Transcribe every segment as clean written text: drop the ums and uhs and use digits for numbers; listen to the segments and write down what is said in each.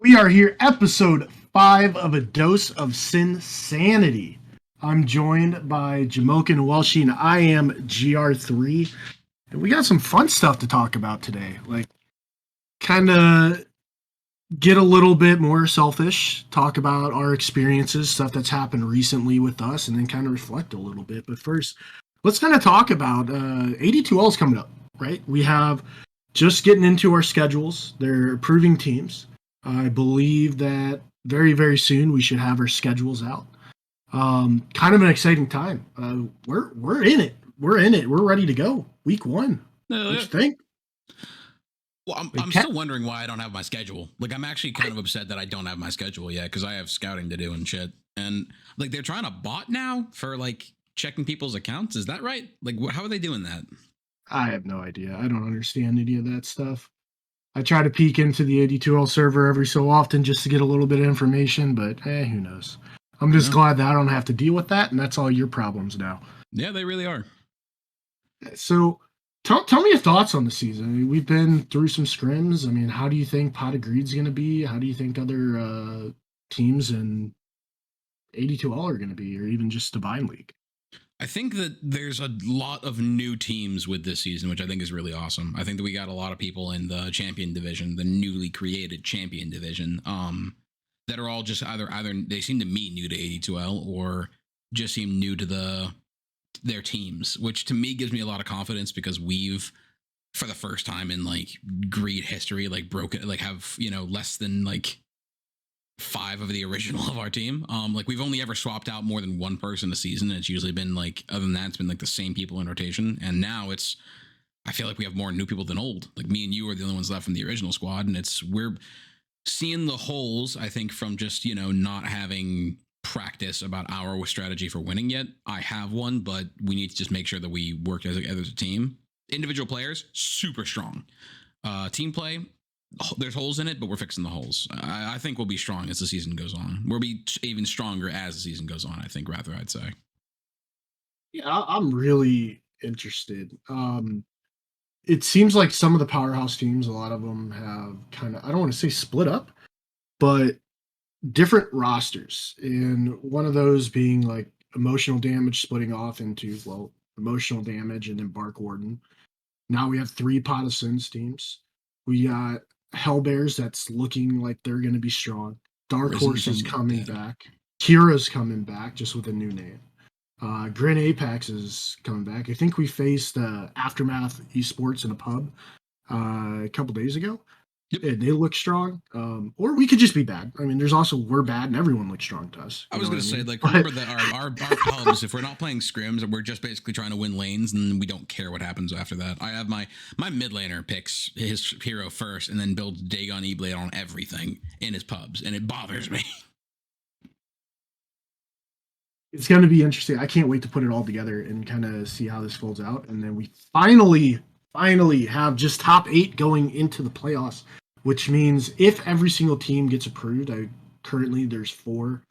We are here, episode 5 of A Dose of Sinsanity. I'm joined by Jamoke and Welshie, and I am GR3. And we got some fun stuff to talk about today. Like, kind of get a little bit more selfish, talk about our experiences, stuff that's happened recently with us, and then kind of reflect a little bit. But first, let's kind of talk about AD2L is coming up, right? We have just getting into our schedules. They're approving teams. I believe that very, very soon we should have our schedules out. Kind of an exciting time. We're in it. We're in it. We're ready to go. Week 1. What you think? Well, I'm still wondering why I don't have my schedule. Like, I'm actually kind of upset that I don't have my schedule yet because I have scouting to do and shit. And like, they're trying to bot now for like checking people's accounts. Is that right? Like, how are they doing that? I have no idea. I don't understand any of that stuff. I try to peek into the AD2L server every so often just to get a little bit of information, but who knows? I'm just glad that I don't have to deal with that, and that's all your problems now. Yeah, they really are. So, tell me your thoughts on the season. I mean, we've been through some scrims. I mean, how do you think Pot of Greed's going to be? How do you think other teams in AD2L are going to be, or even just Divine League? I think that there's a lot of new teams with this season, which I think is really awesome. I think that we got a lot of people in the champion division, the newly created champion division, that are all just either they seem to me new to AD2L or just seem new to their teams, which to me gives me a lot of confidence because we've, for the first time in like Greed history, like broken, like have, less than like 5 of the original of our team. Like we've only ever swapped out more than one person a season. And it's usually been like, other than that, it's been like the same people in rotation. And now I feel like we have more new people than old. Like me and you are the only ones left from the original squad. And we're seeing the holes, I think, from just, not having practice about our strategy for winning yet. I have one, but we need to just make sure that we work as a team. Individual players, super strong. Team play, there's holes in it, but we're fixing the holes. I think we'll be strong as the season goes on. We'll be even stronger as the season goes on, I think, rather, I'd say. Yeah, I'm really interested. It seems like some of the powerhouse teams, a lot of them have kind of, I don't want to say split up, but different rosters. And one of those being like emotional damage splitting off into, well, emotional damage and then Bark Warden. Now we have 3 Pot of Sins teams. We got Hell Bears that's looking like they're going to be strong. Dark Horse is coming back. Kira's coming back just with a new name. Grin Apex is coming back. I think we faced Aftermath Esports in a pub a couple days ago. Yep. They look strong. Or we could just be bad. I mean, there's also we're bad and everyone looks strong to us. I was going to say, like, remember that our pubs, if we're not playing scrims and we're just basically trying to win lanes, and we don't care what happens after that. I have my mid laner picks his hero first and then builds Dagon E-Blade on everything in his pubs, and it bothers me. It's going to be interesting. I can't wait to put it all together and kind of see how this folds out. And then we finally have just top 8 going into the playoffs, which means if every single team gets approved, currently there's 4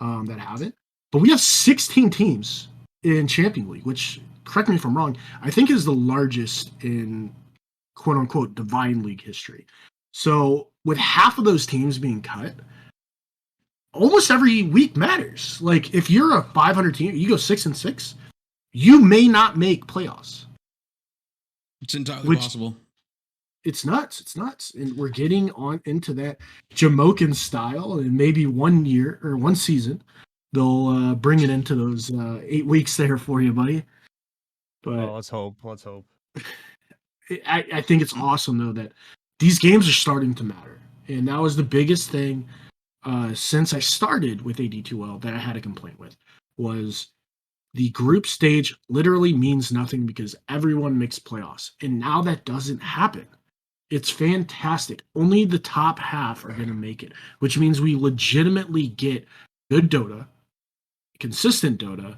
that have it, but we have 16 teams in Champion League, which, correct me if I'm wrong, I think is the largest in quote unquote Divine League history. So with half of those teams being cut, almost every week matters. Like if you're a 500 team, you go 6-6, you may not make playoffs. It's entirely possible. It's nuts. And we're getting on into that Jamokin style, and maybe 1 year or 1 season, they'll bring it into those 8 weeks there for you, buddy. But let's hope. I think it's awesome, though, that these games are starting to matter. And that was the biggest thing since I started with AD2L that I had a complaint with, was the group stage literally means nothing because everyone makes playoffs. And now that doesn't happen. It's fantastic. Only the top half are going to make it, which means we legitimately get good Dota, consistent Dota,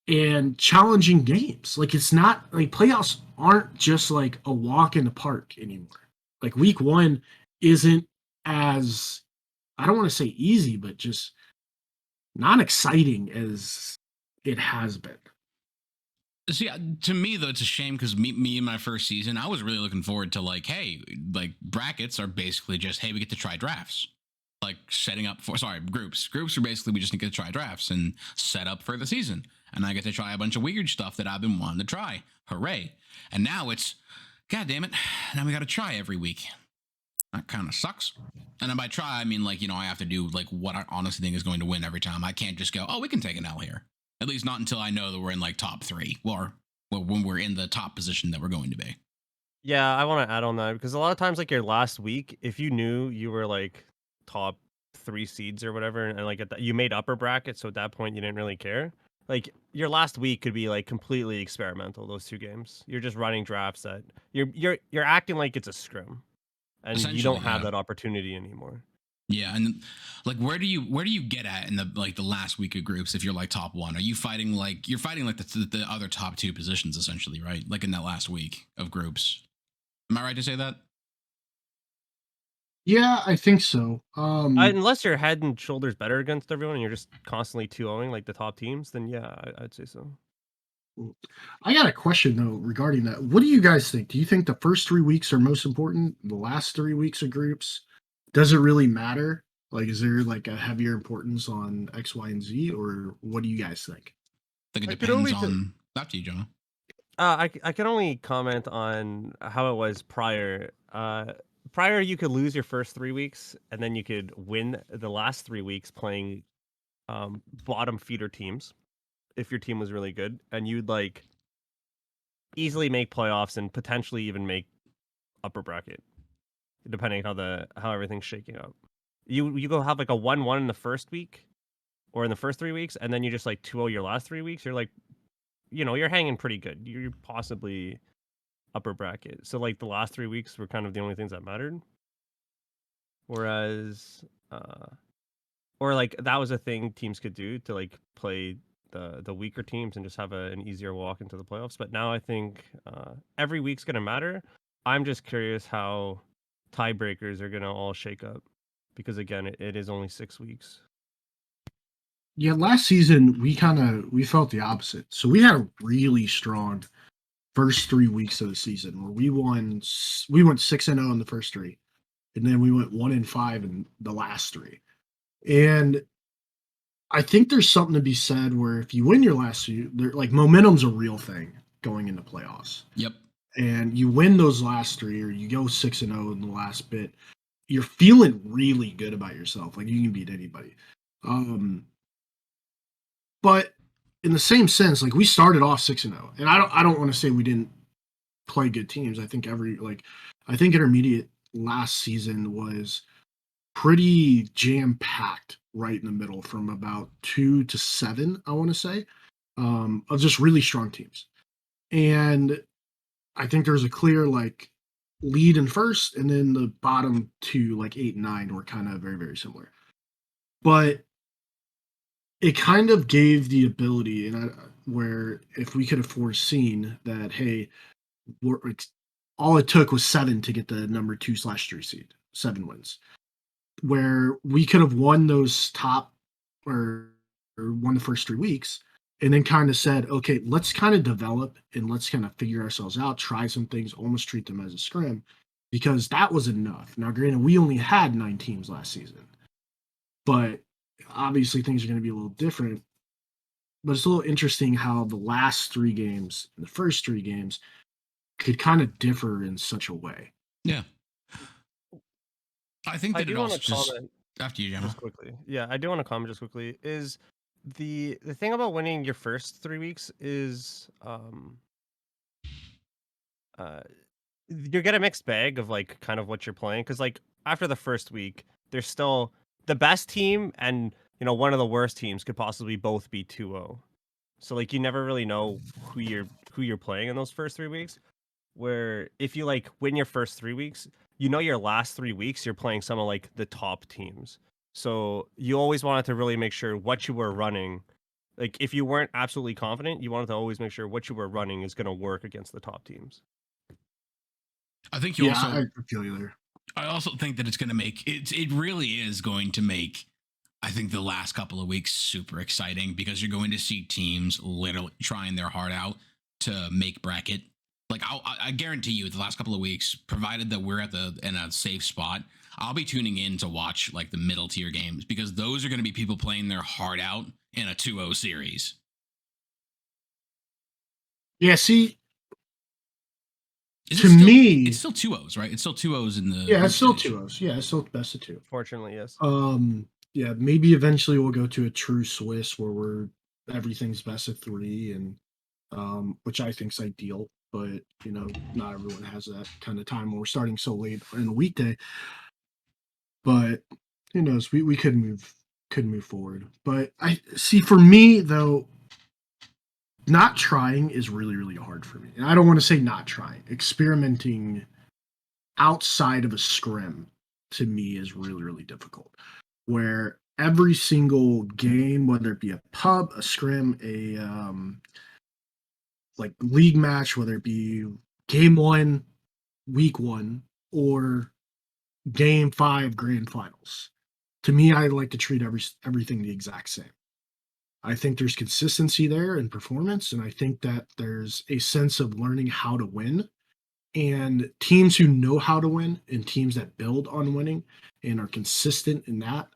and challenging games. Like, it's not like playoffs aren't just like a walk in the park anymore. Like week 1 isn't as, I don't want to say easy, but just not exciting as it has been. See, to me though, it's a shame because me in my first season, I was really looking forward to like, hey, like brackets are basically just, hey, we get to try drafts, like setting up for groups. Groups are basically we just get to try drafts and set up for the season, and I get to try a bunch of weird stuff that I've been wanting to try. Hooray! And now it's, god damn it, now we got to try every week. That kind of sucks. And then by try, I mean like I have to do like what I honestly think is going to win every time. I can't just go, oh, we can take an L here. At least not until I know that we're in like top three, or well, when we're in the top position that we're going to be. Yeah, I want to add on that because a lot of times, like your last week, if you knew you were like top 3 seeds or whatever, and like you made upper bracket, so at that point you didn't really care. Like your last week could be like completely experimental. Those 2 games, you're just running drafts that you're acting like it's a scrim, and you Essentially, don't have yeah, that opportunity anymore. yeah. And like, where do you get at in the like the last week of groups if you're like top one? Are you fighting like the other top two positions essentially, right? Like in that last week of groups. Am I right to say that? Yeah, I think so. Unless you're head and shoulders better against everyone, and you're just constantly 2-0ing like the top teams, then yeah, I'd say so. I got a question though regarding that. What do you guys think? Do you think the first 3 weeks are most important? The last 3 weeks of groups? Does it really matter? Like, is there like a heavier importance on X, Y, and Z, or what do you guys think? I think it I could depends only on up to you, Jonah. I can only comment on how it was prior. Prior, you could lose your first 3 weeks, and then you could win the last 3 weeks playing bottom feeder teams if your team was really good, and you'd like easily make playoffs and potentially even make upper bracket, depending how everything's shaking up. You go have like a 1-1 in the first week or in the first 3 weeks, and then you just like 2-0 your last 3 weeks. You're like, you're hanging pretty good. You're possibly upper bracket. So like the last 3 weeks were kind of the only things that mattered. Whereas, or like that was a thing teams could do to like play the weaker teams and just have an easier walk into the playoffs. But now I think every week's gonna matter. I'm just curious how tiebreakers are gonna all shake up because again, it is only 6 weeks. Yeah, last season we felt the opposite. So we had a really strong first 3 weeks of the season where we went 6-0 in the first three, and then we went 1-5 in the last three. And I think there's something to be said where if you win your last few, like momentum's a real thing going into playoffs. Yep. And you win those last three, or you go 6-0 in the last bit, you're feeling really good about yourself. Like you can beat anybody. Um, but in the same sense, like we started off 6-0, and I don't want to say we didn't play good teams. I think intermediate last season was pretty jam packed right in the middle from about 2 to 7, I want to say, of just really strong teams. And I think there's a clear like lead in first, and then the bottom two, like 8 and 9, were kind of very, very similar. But it kind of gave the ability, where if we could have foreseen that, hey, all it took was 7 to get the number 2/3 seed, 7 wins, where we could have won those top or won the first 3 weeks, and then kind of said, okay, let's kind of develop and let's kind of figure ourselves out, try some things, almost treat them as a scrim, because that was enough. Now, granted, we only had 9 teams last season, but obviously things are going to be a little different. But it's a little interesting how the last 3 games and the first 3 games could kind of differ in such a way. Yeah. I think I that it do want also to just comment after you, Gemma. just quickly. Yeah, I do want to comment just quickly. Is the thing about winning your first 3 weeks is uh you get a mixed bag of like kind of what you're playing because like after the first week, there's still the best team and one of the worst teams could possibly both be 2-0. So like you never really know who you're playing in those first 3 weeks. Where if you like win your first 3 weeks, your last 3 weeks you're playing some of like the top teams. So you always wanted to really make sure what you were running. Like if you weren't absolutely confident, you wanted to always make sure what you were running is going to work against the top teams. I think you Yeah, also I feel you there. I also think that it's going to make it really is going to make I think the last couple of weeks super exciting because you're going to see teams literally trying their heart out to make bracket. Like I guarantee you, the last couple of weeks, provided that we're in a safe spot, I'll be tuning in to watch like the middle tier games because those are going to be people playing their heart out in a 2-0 series. Yeah, see, Is to it still, me, it's still 2-0s, right? It's still 2-0s in the yeah, group it's still stage. 2-0s. Yeah, it's still best of two. Fortunately, yes. Yeah, maybe eventually we'll go to a true Swiss where everything's best of three, and which I think's ideal. But not everyone has that kind of time when we're starting so late in a weekday. But who knows? We could move forward. But I see, for me though, not trying is really, really hard for me. And I don't want to say not trying. Experimenting outside of a scrim to me is really, really difficult. Where every single game, whether it be a pub, a scrim, a like league match, whether it be game one, week one, or game five grand finals. To me, I like to treat everything the exact same. I think there's consistency there in performance, and I think that there's a sense of learning how to win. And teams who know how to win and teams that build on winning and are consistent in that,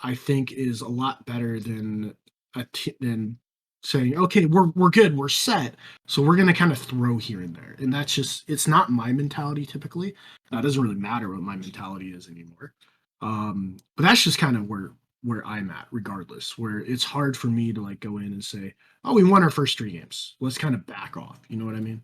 I think is a lot better than saying, okay, we're good, we're set, so we're gonna kind of throw here and there, and it's not my mentality typically. It doesn't really matter what my mentality is anymore. But that's just kind of where I'm at, regardless. Where it's hard for me to like go in and say, oh, we won our first three games. Let's kind of back off. You know what I mean?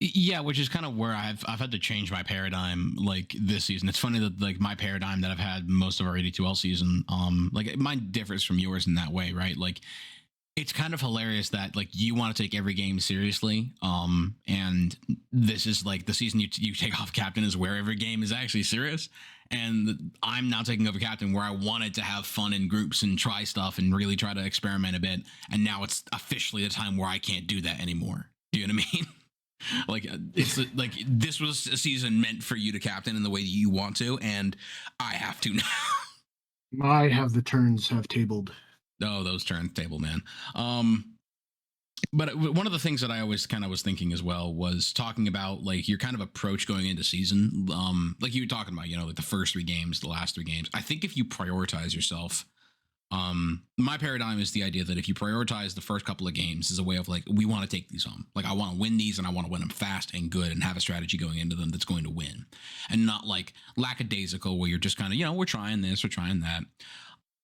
Yeah, which is kind of where I've had to change my paradigm like this season. It's funny that like my paradigm that I've had most of our AD2L season, like mine differs from yours in that way, right? Like it's kind of hilarious that like you want to take every game seriously, and this is like the season you take off captain is where every game is actually serious. And I'm now taking over captain where I wanted to have fun in groups and try stuff and really try to experiment a bit. And now it's officially the time where I can't do that anymore. Do you know what I mean? Like it's like this was a season meant for you to captain in the way that you want to, and I have to now. I have the turns have tabled. Oh, those turntable, man. But one of the things that I always kind of was thinking as well was talking about like your kind of approach going into season. Like you were talking about, like the first three games, the last three games. I think if you prioritize yourself, my paradigm is the idea that if you prioritize the first couple of games as a way of like, we want to take these home. Like I want to win these and I want to win them fast and good and have a strategy going into them that's going to win, and not like lackadaisical where you're just kind of, we're trying this, we're trying that.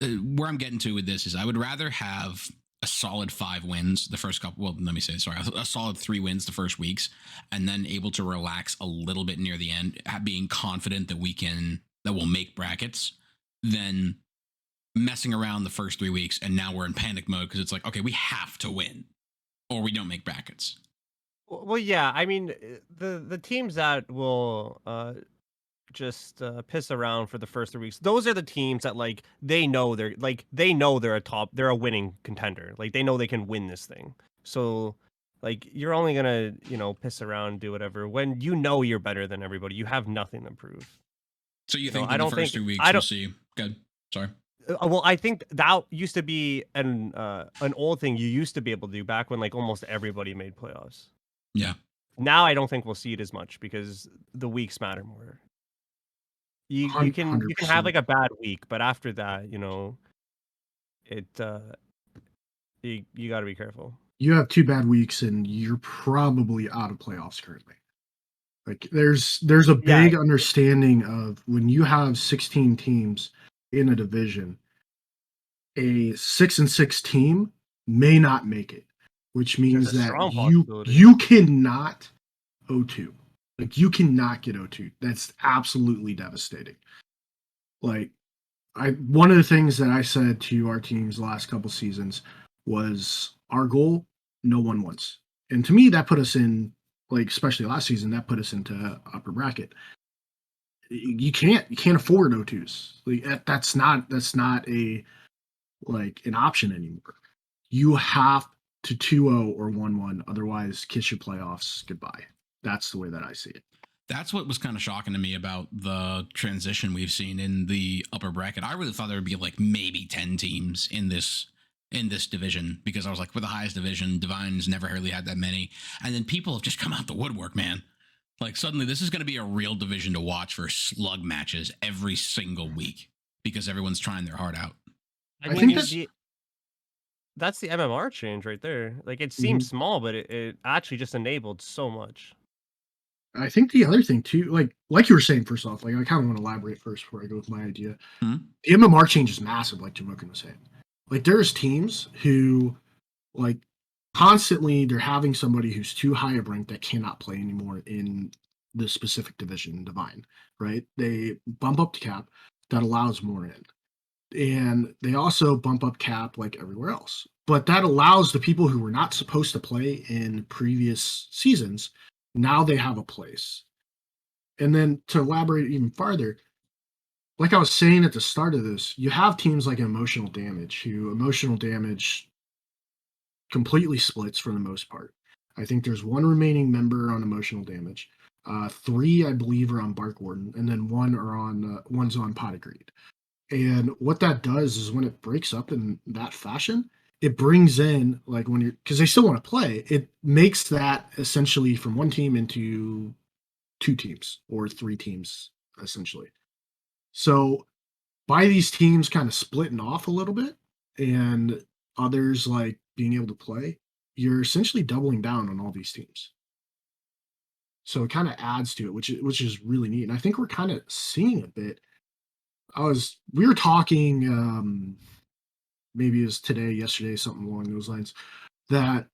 Where I'm getting to with this is I would rather have a solid 5 wins the first couple. Well, let me say, sorry, a solid 3 wins the first weeks, and then able to relax a little bit near the end, being confident that we'll make brackets, than messing around the first 3 weeks and now we're in panic mode because it's like, okay, we have to win or we don't make brackets. Well, yeah. I mean, the teams that will just piss around for the first 3 weeks. Those are the teams that like they know they're a winning contender. Like they know they can win this thing. So like you're only gonna piss around, do whatever when you're better than everybody. You have nothing to prove. So you think I that the don't first think 2 weeks I we'll don't. see? Good. Sorry. Well, I think that used to be an old thing you used to be able to do back when like almost everybody made playoffs. Yeah. Now I don't think we'll see it as much because the weeks matter more. You can have 100%. like a bad week, but after that, it you got to be careful. You have 2 bad weeks, and you're probably out of playoffs currently. Like there's a Yeah, big understanding of when you have 16 teams in a division, a 6-6 team may not make it, which there's means a that strong you possibility. you cannot O2. Like you cannot get O2. That's absolutely devastating. Like one of the things that I said to our teams the last couple seasons was our goal, no one wins. And to me that put us in, like especially last season, that put us into upper bracket. You can't afford O2s. Like that's not a like an option anymore. You have to 2-0 or 1-1, otherwise kiss your playoffs goodbye. That's the way that I see it. That's what was kind of shocking to me about the transition we've seen in the upper bracket. I really thought there would be like maybe 10 teams in this in this division because I was like, we're the highest division. Divine's never really had that many. And then people have just come out the woodwork, man. Like suddenly this is going to be a real division to watch for slug matches every single week because everyone's trying their heart out. I I mean, think that's that's the MMR change right there. Like it Mhm. seems small, but it actually just enabled so much. I think the other thing too, like you were saying, first off, like I kind of want to elaborate first before I go with my idea. Hmm? The MMR change is massive, like Jamokin was saying. Like there's teams who like constantly they're having somebody who's too high of rank that cannot play anymore in the specific division, Divine, right? They bump up the cap that allows more in. And they also bump up cap like everywhere else. But that allows the people who were not supposed to play in previous seasons, now they have a place. And then to elaborate even farther, like I was saying at the start of this, you have teams like Emotional Damage, who Emotional Damage completely splits for the most part. I think there's one remaining member on Emotional Damage. Three, I believe, are on Bark Warden, and then one's on Pot of Greed. And what that does is when it breaks up in that fashion, it brings in like when you're because they still want to play, it makes that essentially from one team into two teams or three teams, essentially. So by these teams kind of splitting off a little bit and others like being able to play, you're essentially doubling down on all these teams. So it kind of adds to it, which is really neat. And I think we're kind of seeing a bit. We were talking maybe it was today, yesterday, something along those lines, that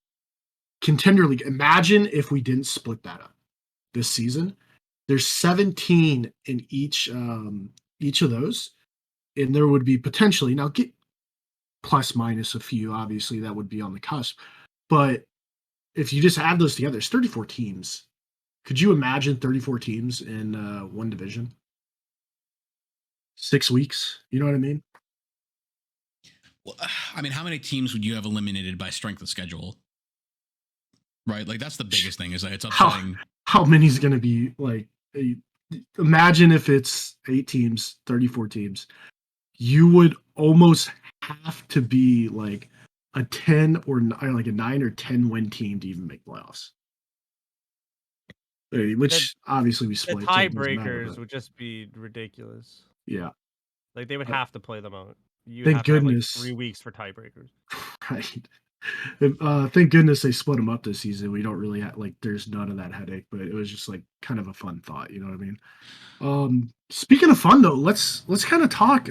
Contender League, imagine if we didn't split that up this season. There's 17 in each of those, and there would be potentially now get plus minus a few, obviously that would be on the cusp. But if you just add those together, it's 34 teams. Could you imagine 34 teams in one division? 6 weeks, you know what I mean? Well, I mean, how many teams would you have eliminated by strength of schedule? Right, like that's the biggest thing. Is that it's How upsetting. how many is going to be like? Imagine if it's 8 teams, 34 teams. You would almost have to be like a 10 or like a 9 or 10 win team to even make playoffs. The Which obviously we the split, so it doesn't matter. tiebreakers But would just be ridiculous. yeah, Like they would uh, have to play them out. You'd thank have to have like goodness. 3 weeks for tiebreakers. Right. Thank goodness they split them up this season. We don't really have, like, there's none of that headache, but it was just like kind of a fun thought. You know what I mean? Speaking of fun though, let's kind of talk.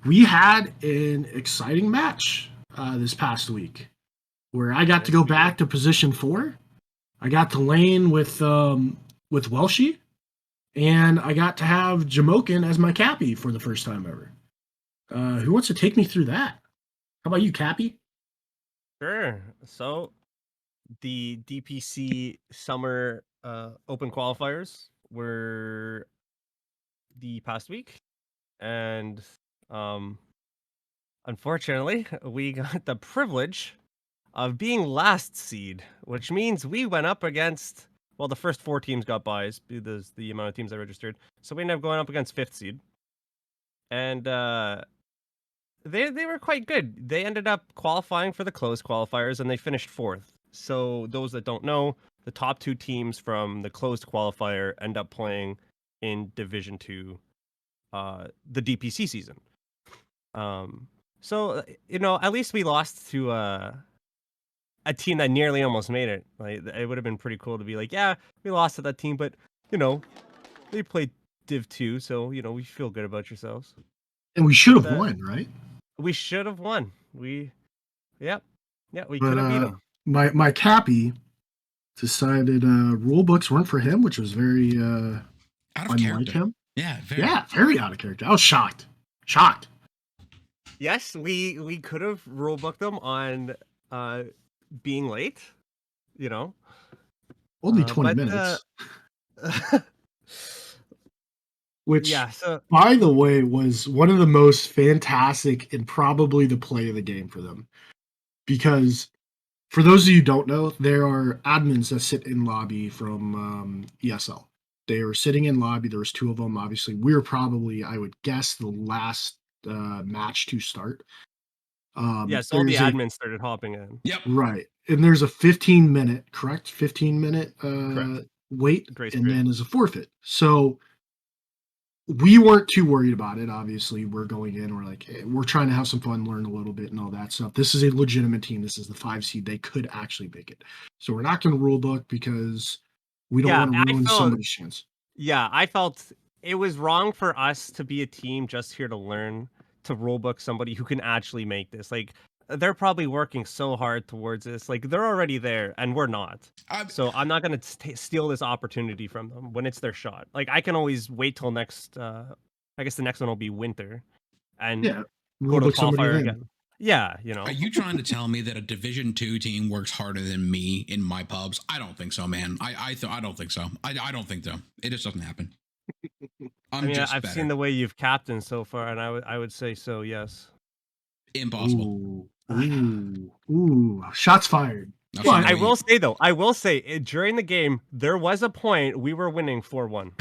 We had an exciting match this past week where I got to Yes, go we did. back to position 4. I got to lane with Welshie, and I got to have Jamokin as my Cappy for the first time ever. Who wants to take me through that? How about you, Cappy? Sure. So the DPC summer open qualifiers were the past week, and um, unfortunately, we got the privilege of being last seed, which means we went up against. Well, the first 4 teams got buys, the amount of teams that registered. So we ended up going up against 5th seed, and they were quite good. They ended up qualifying for the closed qualifiers, and they finished 4th. So those that don't know, the top 2 teams from the closed qualifier end up playing in Division 2, the DPC season. So at least we lost to a team that nearly almost made it. Like it would have been pretty cool to be like, yeah, we lost to that team, but you know, they played Div 2, so we feel good about yourselves. And we should But have won, right? we should have won. Yep, yeah, we But could have beat them. my Cappy decided rule books weren't for him, which was very Out of unlike character. him. Yeah, very. Yeah, very out of character. I was shocked. Shocked. Yes, we could have rule booked them on being late. You know, Only 20 but minutes. Which, yeah. So by the way, was one of the most fantastic and probably the play of the game for them. Because for those of you who don't know, there are admins that sit in lobby from ESL. They were sitting in lobby. There was 2 of them. Obviously, we were probably, I would guess, the last match to start. Yeah, so all the There's a admins started hopping in. Yep. right, and there's a 15-minute, correct? 15-minute Correct. wait, Grace and period. then is a forfeit. So we weren't too worried about it. Obviously, we're going in. We're like, hey, we're trying to have some fun, learn a little bit, and all that stuff. This is a legitimate team. This is the 5 seed. They could actually make it. So we're not going to rule book because we don't Yeah, want to I ruin felt somebody's chance. yeah, I felt it was wrong for us to be a team just here to learn, to rulebook somebody who can actually make this. Like, they're probably working so hard towards this. Like, they're already there, and we're not. I, So I'm not gonna steal this opportunity from them when it's their shot. Like, I can always wait till next. I guess the next one will be winter, and Yeah, go rule to the book somebody qualifier then. again. Yeah, are you trying to tell me that a Division 2 team works harder than me in my pubs? I don't think so, man. I don't think so. I don't think so. It just doesn't happen. I I'm mean, just I've better. seen the way you've captained so far, and I would say so. Yes. Impossible. Ooh, shots fired. I've But seen the I way will you- say though, during the game there was a point we were winning 4-1.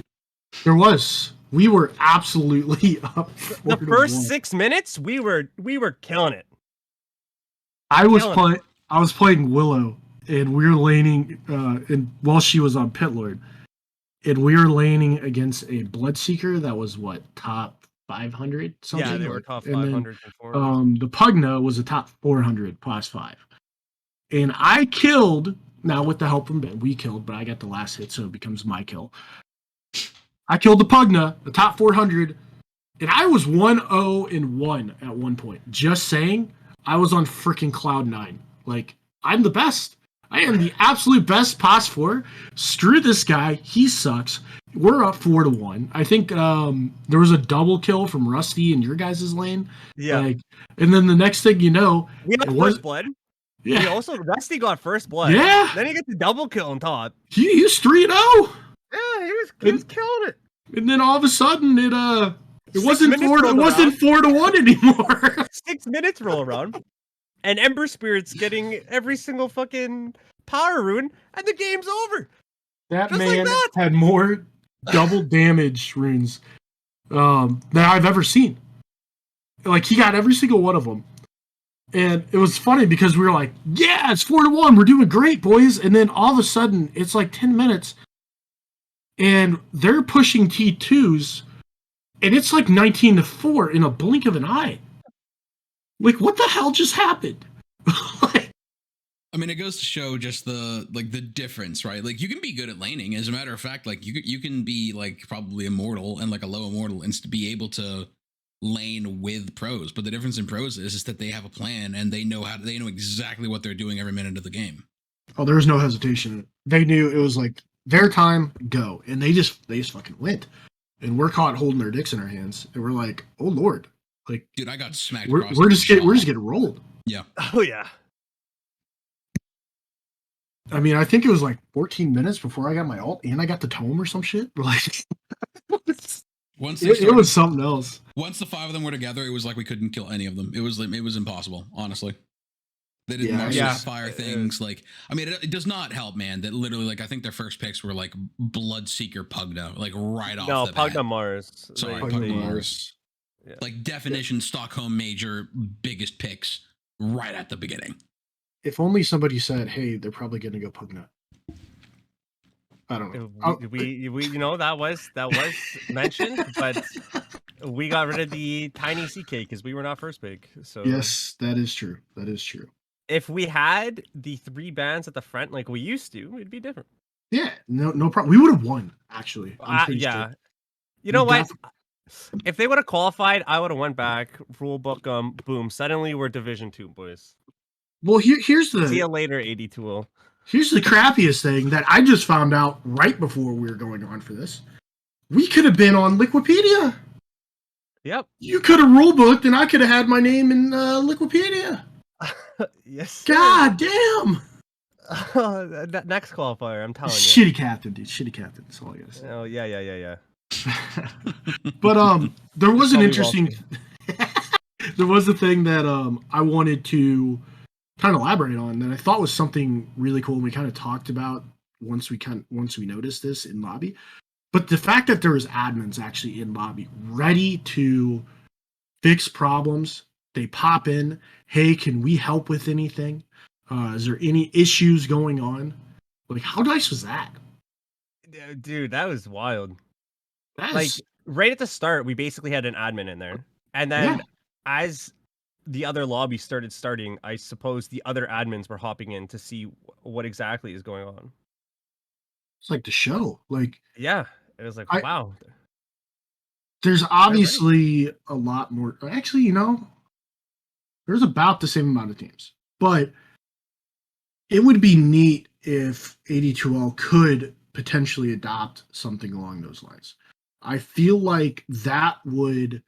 there was. We were absolutely up. The 4-1. first 6 minutes, we were killing it. I was killing playing. I was playing Willow, and we were laning. And while she was on Pit Lord, and we were laning against a Bloodseeker that was what, top 500 something. Yeah, they were like, top and then 500 conforms. the Pugna was a top 400 plus 5, and I killed. Now with the help from Ben, we killed, but I got the last hit, so it becomes my kill. I killed the Pugna, the top 400, and I was 1-0-1 at one point. Just saying, I was on freaking cloud 9. Like, I'm the best. I am the absolute best pos 4. Screw this guy. He sucks. We're up 4-1. I think there was a double kill from Rusty in your guys' lane. Yeah. Like, and then the next thing you know, We got it first was blood. yeah. We also Rusty got first blood. Yeah. Then he gets the double kill on top. He was 3-0. Yeah, he was killing it. And then all of a sudden it 6 wasn't minutes 4 rolled it wasn't 4-1 anymore. 6 minutes roll around. And Ember Spirit's getting every single fucking power rune, and the game's over. That Just like man that. had more double damage runes than I've ever seen. Like, he got every single one of them. And it was funny because we were like, yeah, it's 4-1. We're doing great, boys. And then all of a sudden, it's like 10 minutes. And they're pushing T2s. And it's like 19-4 in a blink of an eye. Like, what the hell just happened? Like, I mean, it goes to show just the difference, right? Like, you can be good at laning. As a matter of fact, like you can be like probably immortal and like a low immortal and to be able to lane with pros. But the difference in pros is that they have a plan and they know exactly what they're doing every minute of the game. oh, there was no hesitation. They knew it was like their time, go. And they just fucking went. And we're caught holding our dicks in our hands. And we're like, oh Lord. Like, Dude, I got smacked. we're just getting rolled. Yeah. Oh yeah. I mean, I think it was like 14 minutes before I got my ult and I got the tome or some shit. Like, Once it was something else. Once the 5 of them were together, it was like we couldn't kill any of them. It was impossible, honestly. They did fire things. Like, I mean, it does not help, man. That literally, like, I think their first picks were like Bloodseeker Pugna, like right off the bat. No, Pugna Mars. Sorry, Pugna Pugna Mars. Mars. Yeah. Like definition Stockholm Major biggest picks right at the beginning. If only somebody said, hey, they're probably going to go Pugna. I don't know. We that was mentioned, but we got rid of the tiny CK because we were not first pick. So Yes, that is true. That is true. if we had the 3 bands at the front like we used to, it'd be different. Yeah, no problem. We would have won, actually. I'm pretty Yeah. sure. You know what? Def- If they would have qualified, I would have went back, rule book boom. Suddenly we're Division 2, boys. Well, here's See you the later, AD2L. crappiest thing that I just found out right before we were going on for this. We could have been on Liquipedia. Yep. You could have rule booked, and I could have had my name in Liquipedia. Yes. Sir. God damn! That next qualifier, I'm telling you. Shitty captain, dude. Shitty captain. That's all I gotta say. Oh yeah. But there was an Probably interesting. There was a thing that I wanted to kind of elaborate on that I thought was something really cool, and we kind of talked about once we noticed this in lobby. But the fact that there was admins actually in lobby ready to fix problems They pop in. Hey, can we help with anything? Is there any issues going on? Like, how nice was that? Dude, that was wild. Like, That's right at the start, we basically had an admin in there, and yeah. then as the other lobby starting, I suppose the other admins were hopping in to see what exactly is going on. It's like the show. Like Yeah, it was like, I wow, there's they're ready. obviously a lot more. Actually, there's about the same amount of teams, but it would be neat if AD2L could potentially adopt something along those lines. I feel like that would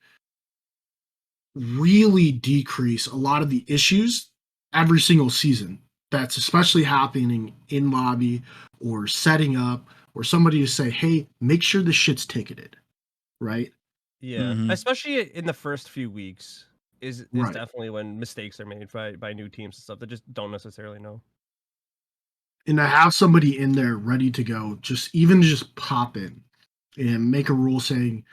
really decrease a lot of the issues every single season that's especially happening in lobby or setting up or somebody to say, hey, make sure the shit's ticketed, right? Yeah, Mm-hmm. especially in the first few weeks is Right. definitely when mistakes are made by new teams and stuff that just don't necessarily know. And to have somebody in there ready to go, just pop in and make a rule saying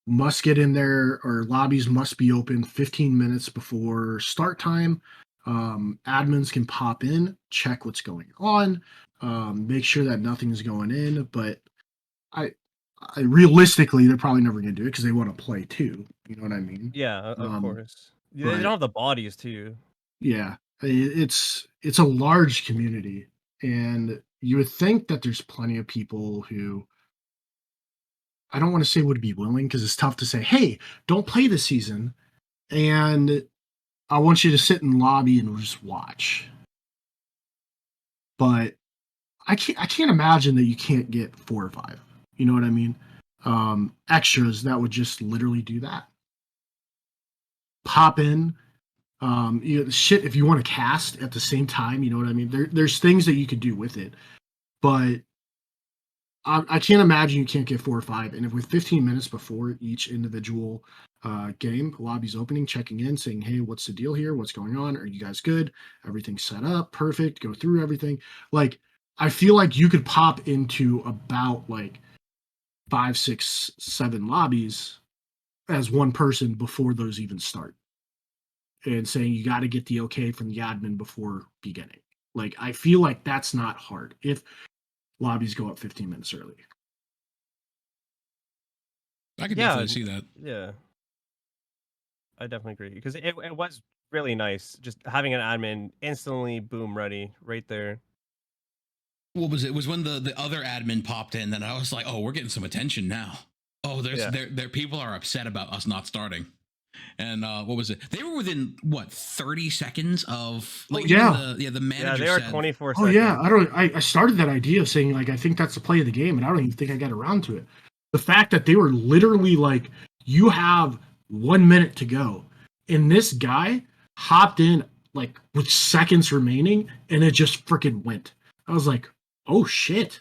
must get in there or lobbies must be open 15 minutes before start time. Admins can pop in, check what's going on, make sure that nothing's going in. But I, I realistically, they're probably never going to do it because they want to play too. You know what I mean? Yeah, of Um, course. They but don't have the bodies too. yeah, it's a large community, and you would think that there's plenty of people who I don't want to say would be willing because it's tough to say, hey, don't play this season, and I want you to sit in lobby and just watch. But I can't imagine that you can't get 4 or 5. You know what I mean? Extras that would just literally do that. Pop in. Shit. If you want to cast at the same time, you know what I mean. There's things that you could do with it, but I can't imagine you can't get 4 or 5. And if with 15 minutes before each individual game, lobby's opening, checking in, saying, "Hey, what's the deal here? What's going on? Are you guys good? Everything's set up, perfect. Go through everything." Like, I feel like you could pop into about like 5, 6, 7 lobbies as one person before those even start, and saying you got to get the okay from the admin before beginning. Like, I feel like that's not hard if lobbies go up 15 minutes early. I could Yeah, definitely see that. yeah, I definitely agree because it was really nice just having an admin instantly boom ready right there. What was it? It was when the other admin popped in, and I was like, oh, we're getting some attention now. Oh, Yeah, there people are upset about us not starting. And what was it? They were within what 30 seconds of Oh like even yeah, the yeah, manager they are said, 24 oh yeah, seconds. I started that idea of saying like I think that's the play of the game, and I don't even think I got around to it. The fact that they were literally like, you have 1 minute to go, and this guy hopped in like with seconds remaining, and it just freaking went. I was like, oh shit.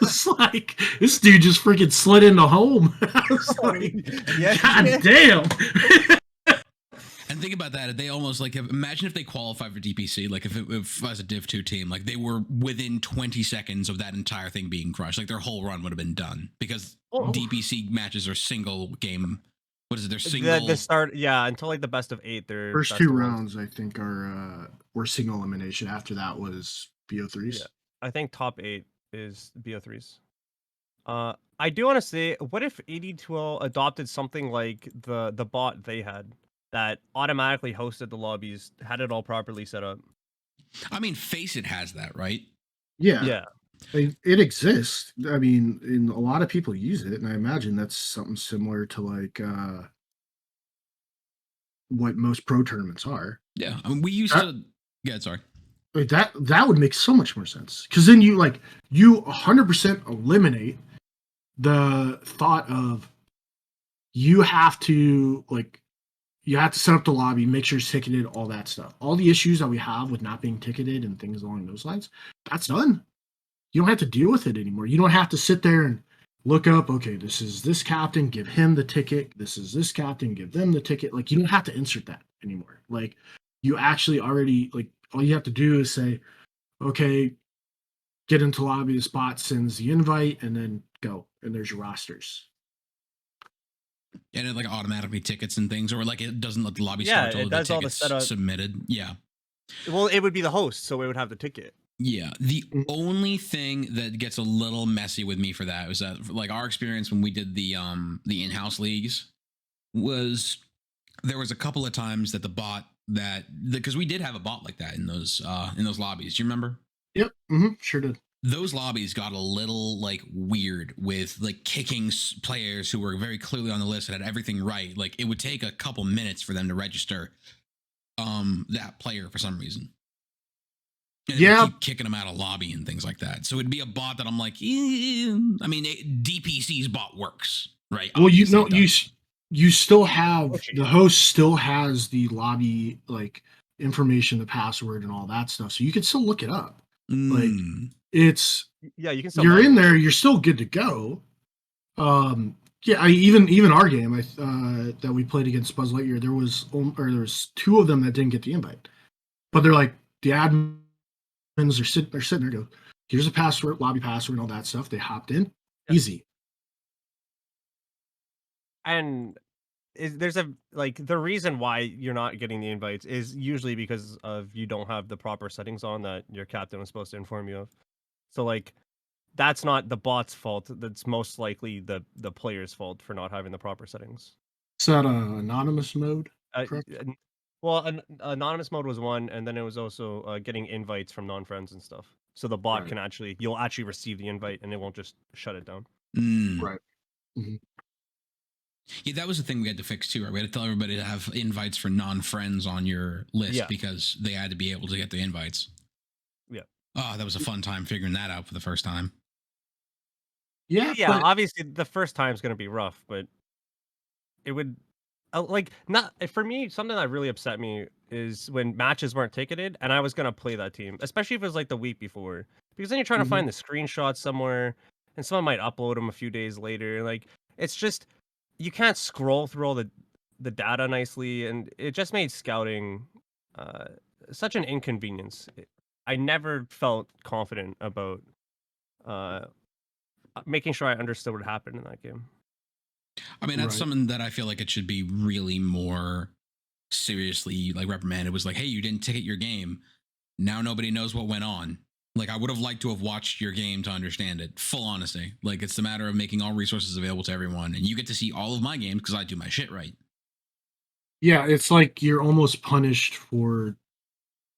It's like this dude just freaking slid into home. I was like, Yeah, God yeah. damn. and think about that. They almost like imagine if they qualified for DPC, like if as a Div 2 team, like they were within 20 seconds of that entire thing being crushed. Like their whole run would have been done because Oh, DPC matches are single game. What is it? They're the single. start, yeah, until like the best of 8, they're First best two of ones. rounds, I think, are were single elimination. After that was Yeah, BO3s. I think top 8 is BO3s. I do want to say, what if AD2L adopted something like the bot they had that automatically hosted the lobbies, had it all properly set up? I mean, Face It has that, right? Yeah, Yeah, it exists. I mean, and a lot of people use it, and I imagine that's something similar to like what most pro tournaments are. Yeah. I mean, we used That to. Yeah, sorry. like, that would make so much more sense because then you 100% eliminate the thought of you have to like you have to set up the lobby, make sure it's ticketed, all that stuff. All the issues that we have with not being ticketed and things along those lines, that's done. You don't have to deal with it anymore. You don't have to sit there and look up, okay, this is this captain, give him the ticket. This is this captain, give them the ticket. Like, you don't have to insert that anymore. Like, you actually already, like, all you have to do is say, okay, get into lobby, the spot sends the invite, and then go. And there's your rosters. And it like automatically tickets and things, or like it doesn't let the lobby Yeah, start till it the does all the tickets setup. submitted. Yeah. Well, it would be the host, so it would have the ticket. Yeah. The Mhm. only thing that gets a little messy with me for that was that like our experience when we did the in-house leagues was there was a couple of times that the bot that because we did have a bot like that in those lobbies. Do you remember? Yep. Sure did. Those lobbies got a little like weird with like kicking players who were very clearly on the list and had everything right. Like it would take a couple minutes for them to register that player for some reason. And it would Yeah. keep kicking them out of lobby and things like that. So it'd be a bot that I'm like, I mean, DPC's bot works, right? Well, you Obviously know, it does. you still have Okay. the host still has the lobby like information, the password, and all that stuff, so you can still look it up. Like Mm. it's Yeah, you can still you're log in in. there, you're still good to go. Yeah, even our game, that we played against Buzz Lightyear, there was two of them that didn't get the invite, but they're like the admins are sitting there, go, here's a password, lobby password, and all that stuff. They hopped in, Yeah. easy. And there's a like the reason why you're not getting the invites is usually because of you don't have the proper settings on that your captain was supposed to inform you of. So like that's not the bot's fault. That's most likely the player's fault for not having the proper settings. Is that anonymous mode? Uh, Correct. well, anonymous mode was one, and then it was also getting invites from non-friends and stuff. So the bot Right. can you'll actually receive the invite, and it won't just shut it down. Mm. Right. Mhm. Yeah, that was the thing we had to fix too, right? We had to tell everybody to have invites for non-friends on your list Yeah. because they had to be able to get the invites. Yeah. Oh, that was a fun time figuring that out for the first time. Yeah, Yeah, but obviously the first time's gonna be rough, but it would like not for me. Something that really upset me is when matches weren't ticketed, and I was gonna play that team, especially if it was like the week before, because then you're trying to Mhm. find the screenshots somewhere, and someone might upload them a few days later. Like it's just you can't scroll through all the data nicely, and it just made scouting uh, such an inconvenience. I never felt confident about uh, making sure I understood what happened in that game. I mean, that's Right. something that I feel like it should be really more seriously like reprimanded. It was like, hey, you didn't ticket your game. Now nobody knows what went on. Like I would have liked to have watched your game to understand it. Full honesty. Like it's a matter of making all resources available to everyone, and you get to see all of my games because I do my shit right. Yeah, it's like you're almost punished for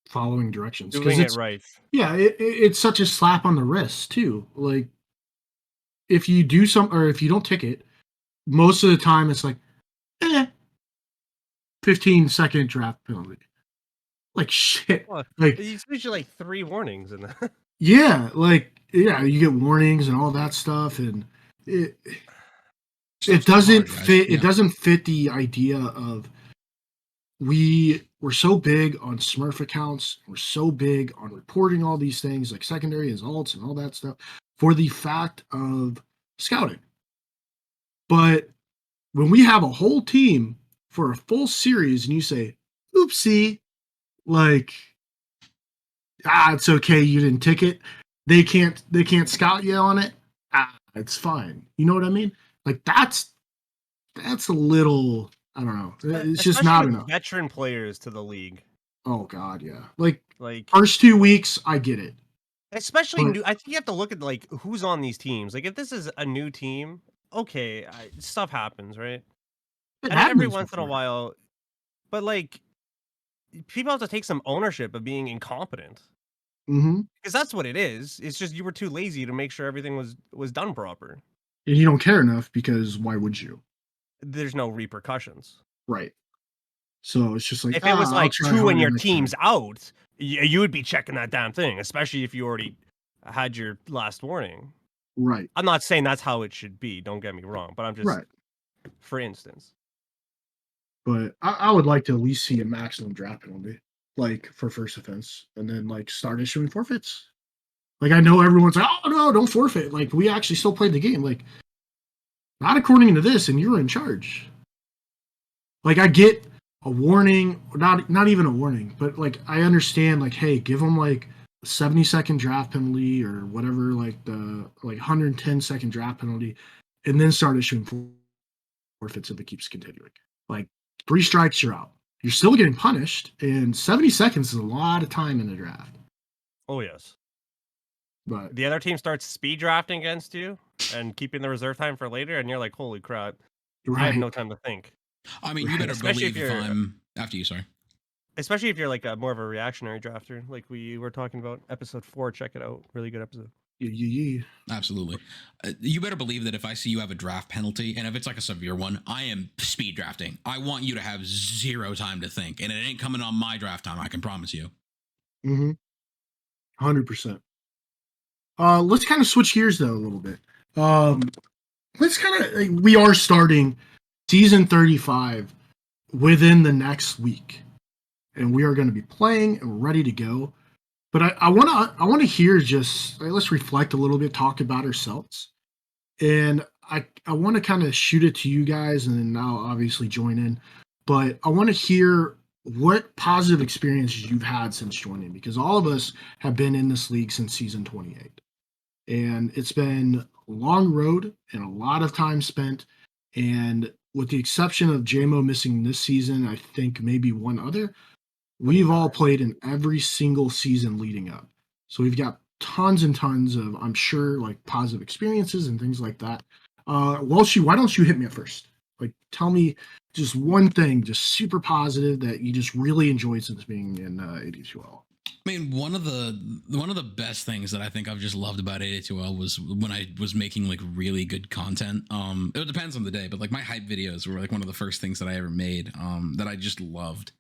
following directions because Doing it right. it's such a slap on the wrist too. Like if you if you don't ticket, most of the time it's like, eh, 15-second draft penalty. Like shit. Well, Like it's usually like 3 warnings in that. yeah, you get warnings and all that stuff, and it Stuff's too hard, guys. it Yeah. doesn't fit the idea of we're so big on Smurf accounts. We're so big on reporting all these things like secondary as alts and all that stuff for the fact of scouting. But when we have a whole team for a full series and you say, oopsie, like, it's okay, you didn't ticket. They can't scout you on it. It's fine. You know what I mean? Like that's a little, I don't know. It's just Especially not with enough. veteran players to the league. Oh god, yeah. Like Like, first 2 weeks, I get it. especially But new. I think you have to look at like who's on these teams. Like, if this is a new team, okay, stuff happens, right? it And every happens once in a before. while, but like people have to take some ownership of being incompetent Mhm. because that's what it is. It's just you were too lazy to make sure everything was done proper. And you don't care enough because why would you? There's no repercussions. Right. So it's just like, If it was I'll like try 2 and harder your next team's time. out, you would be checking that damn thing, especially if you already had your last warning. Right. I'm not saying that's how it should be, don't get me wrong, but I'm just Right. for instance. But I would like to at least see a maximum draft penalty, like for first offense, and then like start issuing forfeits. Like I know everyone's like, oh no, don't forfeit. Like we actually still played the game. Like not according to this, and you're in charge. Like I get a warning, not even a warning, but like I understand. Like hey, give them like a 70-second draft penalty or whatever, like the like 110-second draft penalty, and then start issuing forfeits if it keeps continuing. Like 3 strikes, you're out. You're still getting punished, and 70 seconds is a lot of time in a draft. Oh yes. But The other team starts speed drafting against you and keeping the reserve time for later, and you're like, holy crap, I have right, no time to think. I mean, you better Especially if believe if you're- I'm after you. Sorry. Especially if you're like more of a reactionary drafter, like we were talking about episode 4. Check it out, really good episode. yeah. Absolutely. You better believe that if I see you have a draft penalty, and if it's like a severe one, I am speed drafting. I want you to have 0 time to think, and it ain't coming on my draft time. I can promise you. 100%. Let's kind of switch gears though a little bit. Let's kind of we are starting season 35 within the next week, and we are going to be playing and ready to go. But I want to hear just let's reflect a little bit, talk about ourselves, and I want to kind of shoot it to you guys, and then I'll obviously join in. But I want to hear what positive experiences you've had since joining, because all of us have been in this league since season 28. And it's been a long road and a lot of time spent. And with the exception of JMO missing this season, I think maybe one other, we've all played in every single season leading up. So we've got tons and tons of, I'm sure, like positive experiences and things like that. Welshie, why don't you hit me at first? Like, tell me just one thing, just super positive that you just really enjoyed since being in AD2L. I mean, one of the best things that I think I've just loved about AD2L was when I was making like really good content. It depends on the day, but like my hype videos were like one of the first things that I ever made. That I just loved,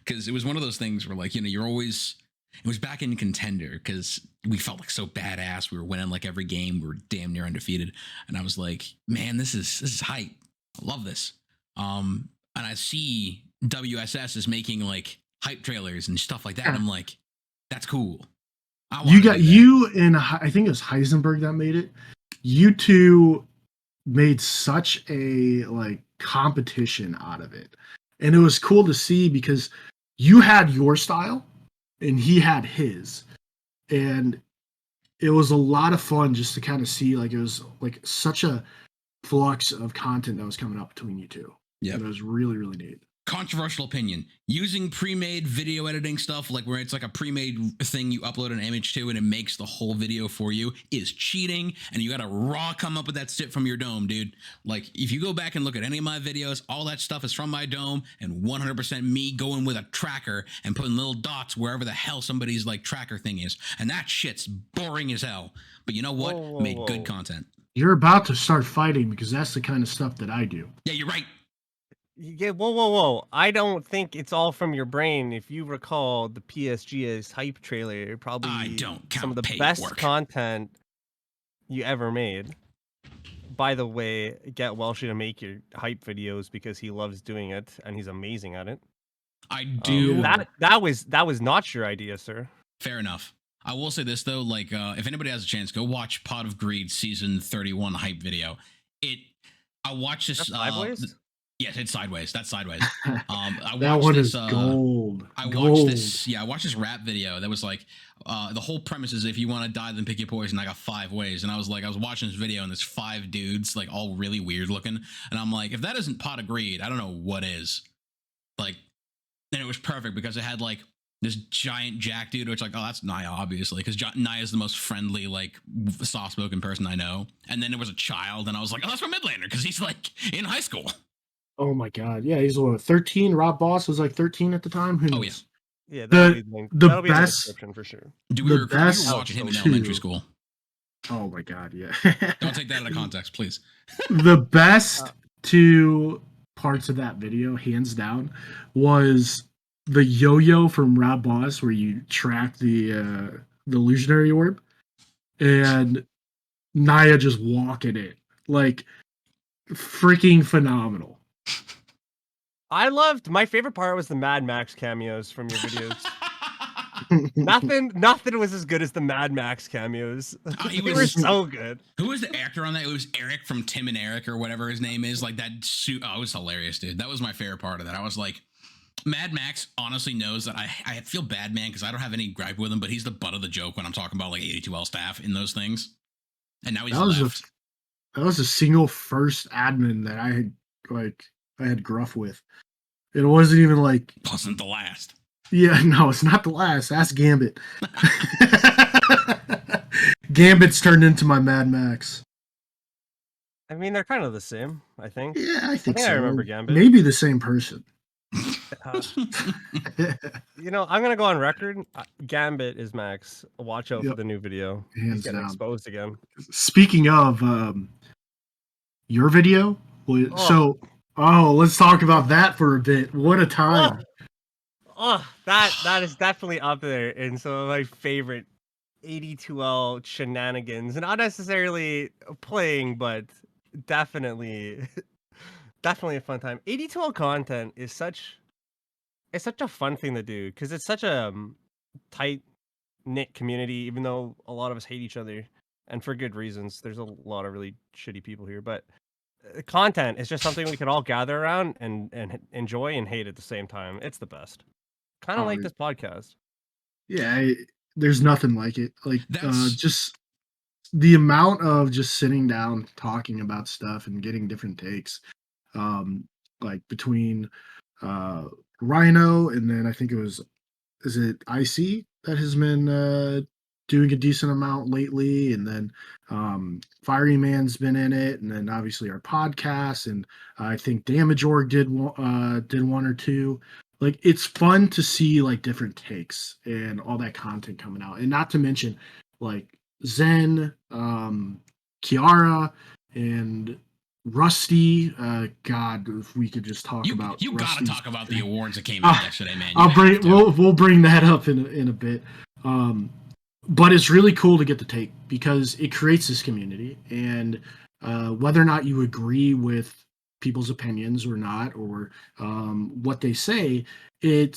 because it was one of those things where like, you know, you're always. It was back in Contender because we felt like so badass. We were winning like every game. We were damn near undefeated, and I was like, man, this is hype. I love this. And I see WSS is making like hype trailers and stuff like that. And I'm like, that's cool. You got you and I think it was Heisenberg that made it. You two made such a like competition out of it, and it was cool to see because you had your style and he had his, and it was a lot of fun just to kind of see like it was like such a flux of content that was coming up between you two. Yeah, it was really really neat. Controversial opinion: using pre-made video editing stuff, like where it's like a pre-made thing you upload an image to and it makes the whole video for you, is cheating, and you gotta raw come up with that shit from your dome, dude. Like if you go back and look at any of my videos, all that stuff is from my dome and 100% me going with a tracker and putting little dots wherever the hell somebody's like tracker thing is, and that shit's boring as hell. But you know what? Made good content. You're about to start fighting because that's the kind of stuff that I do. Yeah, you're right. Yeah, whoa. I don't think it's all from your brain. If you recall the PSG's hype trailer, probably I don't count some of the paid best work. content you ever made. By the way, get Welshie to make your hype videos because he loves doing it and he's amazing at it. I do. That was not your idea, sir. Fair enough. I will say this though, like if anybody has a chance, go watch Pot of Greed season 31 hype video. I watched this. Sideways? Yes, it's Sideways. That's Sideways. I watched that one this, is gold. I watched this. Yeah, I watched this rap video that was like, the whole premise is if you want to die, then pick your poison. I got 5 ways, and I was watching this video, and there's 5 dudes, like all really weird looking, and I'm like, if that isn't Pot of Greed, I don't know what is. Like, and it was perfect because it had like this giant Jack dude, which like, oh, that's Naya, obviously, because Naya is the most friendly, like soft-spoken person I know. And then there was a child, and I was like, oh, that's from Midlander because he's like in high school. Oh my god, yeah, he's 13. Rob Boss was like 13 at the time. Who knows? Oh yeah, yeah. That'll be the the best description for sure. Dude, we were watching him in elementary school. Oh my god, yeah. Don't take that out of context, please. The best 2 parts of that video, hands down, was the yo-yo from Rob Boss, where you track the illusionary orb, and Naya just walking it like freaking phenomenal. My favorite part was the Mad Max cameos from your videos. Nothing was as good as the Mad Max cameos. They were so good. Who was the actor on that? It was Eric from Tim and Eric or whatever his name is. Like that suit. Oh, it was hilarious, dude. That was my favorite part of that. I was like, Mad Max honestly knows that I feel bad, man, because I don't have any gripe with him, but he's the butt of the joke when I'm talking about like AD2L staff in those things. And now he's left. That was the single first admin that I I had gruff with. It wasn't even like Wasn't the last. yeah, no, it's not the last. Ask Gambit. Gambit's turned into my Mad Max. I mean, they're kind of the same, I think. Yeah, I think so. I remember Gambit. Maybe the same person. You know, I'm gonna go on record. Gambit is Max. Watch out for Yep. the new video. He's Hands getting down. exposed again. Speaking of your video, let's talk about that for a bit. What a time! That is definitely up there in some of my favorite AD2L shenanigans. Not necessarily playing, but definitely definitely a fun time. AD2L content is such a fun thing to do because it's such a tight knit community, even though a lot of us hate each other and for good reasons. There's a lot of really shitty people here, but content is just something we can all gather around and enjoy and hate at the same time. It's the best. Kind of like this podcast. Yeah, there's nothing like it. Like That's just the amount of just sitting down talking about stuff and getting different takes. Like between Rhino and then I think is it IC that has been doing a decent amount lately, and then Fiery Man's been in it, and then obviously our podcast, and I think Damage Org did one or two. Like it's fun to see like different takes and all that content coming out, and not to mention like Zen, Kiara, and Rusty. God, if we could just talk about you gotta Rusty's talk about the thing. awards that came out yesterday, man. We'll bring that up in a bit. But it's really cool to get the take because it creates this community, and whether or not you agree with people's opinions or not, or what they say, it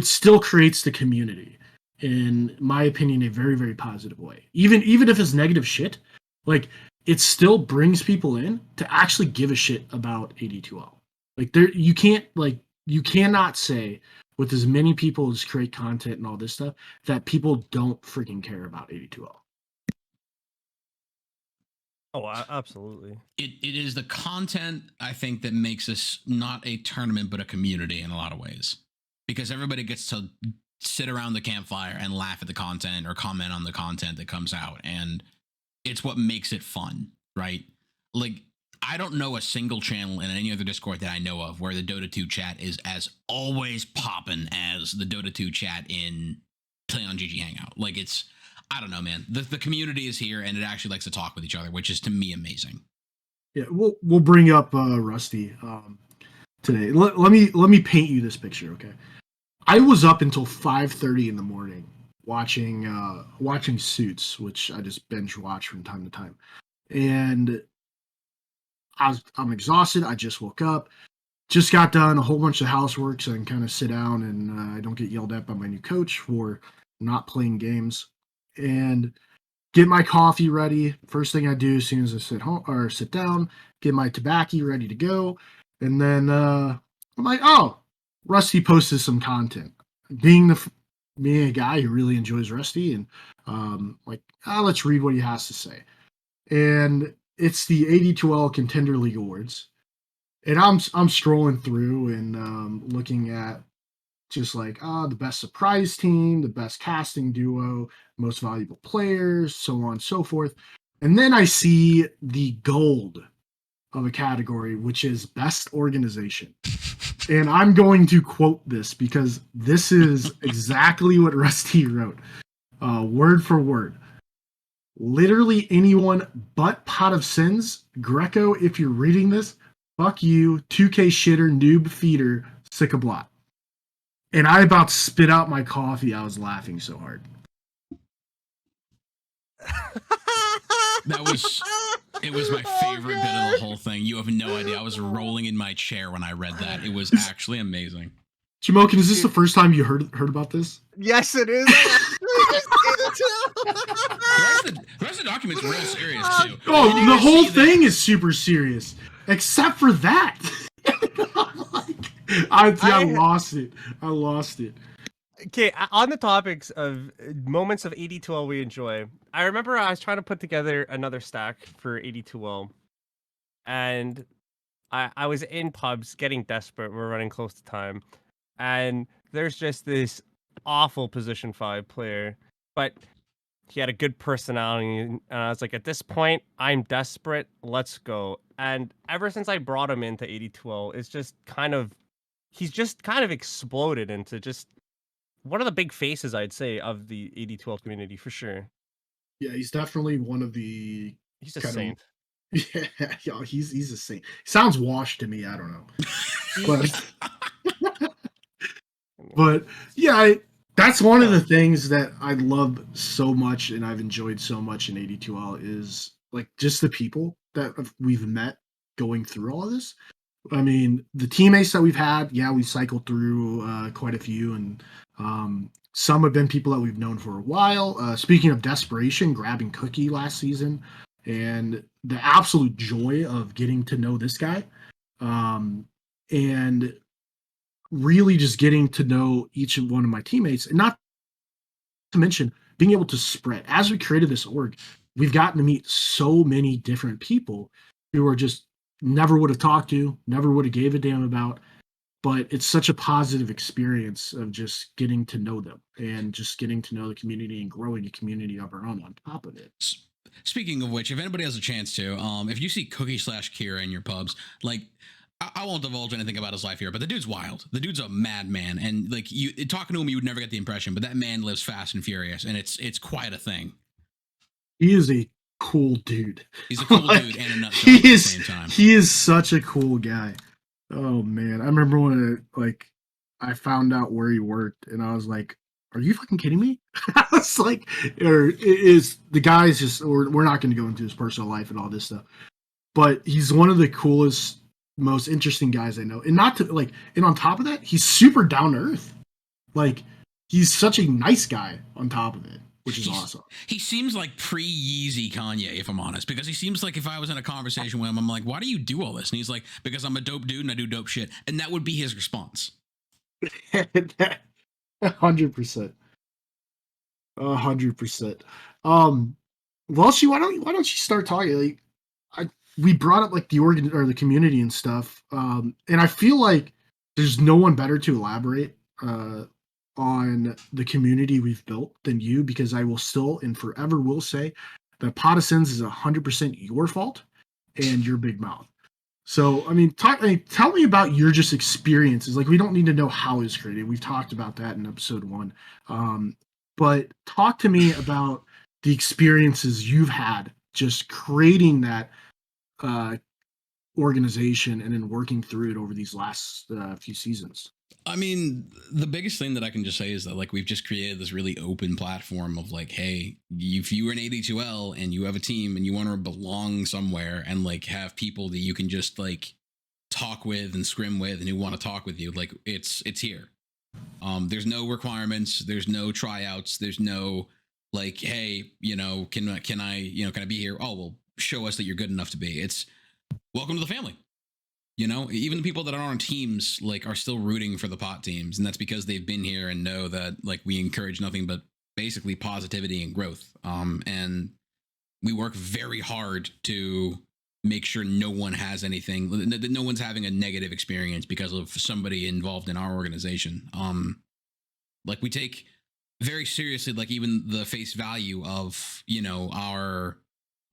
still creates the community. In my opinion, a very very positive way. Even if it's negative shit, like it still brings people in to actually give a shit about AD2L. Like you cannot say with as many people as create content and all this stuff that people don't freaking care about AD2L. Oh, absolutely. It is the content, I think, that makes this not a tournament but a community in a lot of ways, because everybody gets to sit around the campfire and laugh at the content or comment on the content that comes out, and it's what makes it fun, right? Like, I don't know a single channel in any other Discord that I know of where the Dota 2 chat is as always popping as the Dota 2 chat in Play on GG Hangout. Like, it's, I don't know, man. The community is here and it actually likes to talk with each other, which is to me amazing. Yeah, we'll bring up Rusty today. Let me paint you this picture, okay? I was up until 5:30 in the morning watching Suits, which I just binge watch from time to time, and I'm exhausted. I just woke up, just got done a whole bunch of housework, so I can kind of sit down and I don't get yelled at by my new coach for not playing games, and get my coffee ready. First thing I do as soon as I sit down, get my tobacco ready to go, and then I'm like, oh, Rusty posted some content. Being a guy who really enjoys Rusty, and let's read what he has to say. And it's the AD2L Contender League Awards, and I'm strolling through and looking at just like the best surprise team, the best casting duo, most valuable players, so on and so forth. And then I see the gold of a category, which is best organization. And I'm going to quote this because this is exactly what Rusty wrote, word for word. Literally anyone but Pot of Sins. Greco, if you're reading this, fuck you, 2K shitter, noob feeder, sick of blot. And I about spit out my coffee. I was laughing so hard. It was my favorite bit of the whole thing. You have no idea. I was rolling in my chair when I read that. It was actually amazing. Jamokin, is this the first time you heard about this? Yes, it is. The rest of the document's real serious too. Oh, the whole thing is super serious, except for that. I lost it. I lost it. Okay, on the topics of moments of AD2L we enjoy, I remember I was trying to put together another stack for AD2L, and I was in pubs getting desperate. We're running close to time, and there's just this awful position 5 player, but he had a good personality, and I was like, at this point, I'm desperate. Let's go. And ever since I brought him into AD2L, it's just he's just kind of exploded into just one of the big faces, I'd say, of the AD2L community for sure. Yeah, he's definitely one of the He's a kind of saint. yeah, he's a saint. Sounds washed to me. I don't know, but but yeah, that's one of the things that I love so much, and I've enjoyed so much in AD2L is like just the people that we've met going through all of this. I mean, the teammates that we've had, yeah, we cycled through quite a few, and some have been people that we've known for a while. Speaking of desperation, grabbing Cookie last season, and the absolute joy of getting to know this guy, and really just getting to know each one of my teammates, and not to mention being able to spread. As we created this org, we've gotten to meet so many different people who are just never would have talked to, never would have gave a damn about. But it's such a positive experience of just getting to know them and just getting to know the community and growing a community of our own on top of it. Speaking of which, if anybody has a chance to, if you see Cookie/Kira in your pubs, like I won't divulge anything about his life here, but the dude's wild. The dude's a madman, and like you talking to him, you would never get the impression, but that man lives fast and furious, and it's quite a thing. He is a cool dude. He's a cool dude and a nutshell at the same time. He is such a cool guy. Oh man, I remember when I found out where he worked, and I was like, "Are you fucking kidding me?" I was like, "Or is the guy's just?" Or we're not going to go into his personal life and all this stuff, but he's one of the coolest, most interesting guys I know, and not to like, and on top of that, he's super down to earth. Like, he's such a nice guy on top of it, which is awesome. He seems like pre-Yeezy Kanye, if I'm honest, because he seems like if I was in a conversation with him, I'm like, why do you do all this? And he's like, because I'm a dope dude and I do dope shit. And that would be his response. 100%. 100%. Well, why don't you start talking? Like, we brought up like the organ or the community and stuff, and I feel like there's no one better to elaborate on the community we've built than you, because I will still and forever will say that Potisons is 100% your fault and your big mouth. So, I mean, tell me about your just experiences. Like, we don't need to know how it's created. We've talked about that in episode 1. But talk to me about the experiences you've had just creating that organization and then working through it over these last few seasons. I mean, the biggest thing that I can just say is that like we've just created this really open platform of like, hey, if you're an AD2L and you have a team and you want to belong somewhere and like have people that you can just like talk with and scrim with and who want to talk with you, like it's here. There's no requirements, there's no tryouts, there's no like, hey, you know, can I be here? Oh, well, show us that you're good enough to be. It's welcome to the family. You know, even the people that aren't on teams like are still rooting for the pot teams, and that's because they've been here and know that like we encourage nothing but basically positivity and growth. And we work very hard to make sure no one has anything, that no one's having a negative experience because of somebody involved in our organization. Like we take very seriously, like even the face value of, you know, our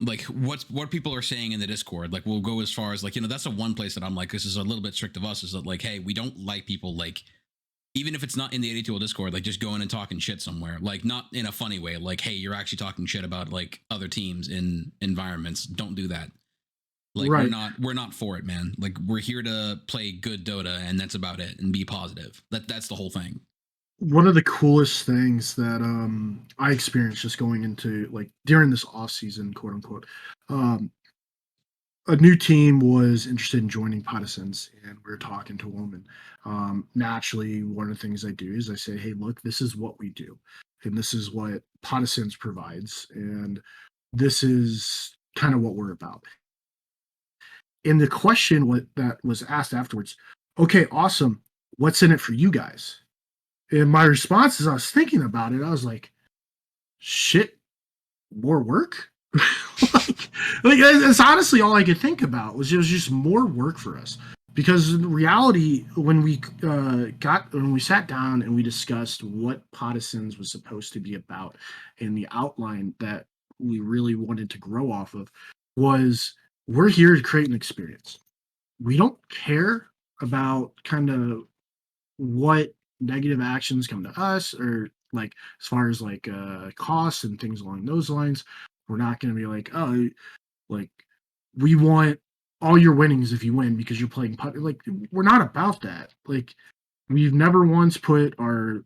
like what people are saying in the Discord. Like we'll go as far as like, you know, that's the one place that I'm like, this is a little bit strict of us, is that like, hey, we don't like people like, even if it's not in the AD2L Discord, like just going and talking shit somewhere, like not in a funny way, like, hey, you're actually talking shit about like other teams in environments. Don't do that. Like right. we're not for it, man. Like we're here to play good Dota and that's about it, and be positive. That's the whole thing. One of the coolest things that I experienced just going into like during this off season, quote unquote, a new team was interested in joining Potisons, and we were talking to them. And naturally, one of the things I do is I say, "Hey, look, this is what we do, and this is what Potisons provides, and this is kind of what we're about." And the question that was asked afterwards, "Okay, awesome. What's in it for you guys?" And my response, as I was thinking about it, I was like, shit, more work? like it's honestly all I could think about was it was just more work for us because in reality when we sat down and we discussed what Potisons was supposed to be about and the outline that we really wanted to grow off of was we're here to create an experience. We don't care about kind of what negative actions come to us or like as far as like costs and things along those lines. We're not going to be like, oh, like we want all your winnings if you win because you're playing putt. Like we're not about that. Like we've never once put our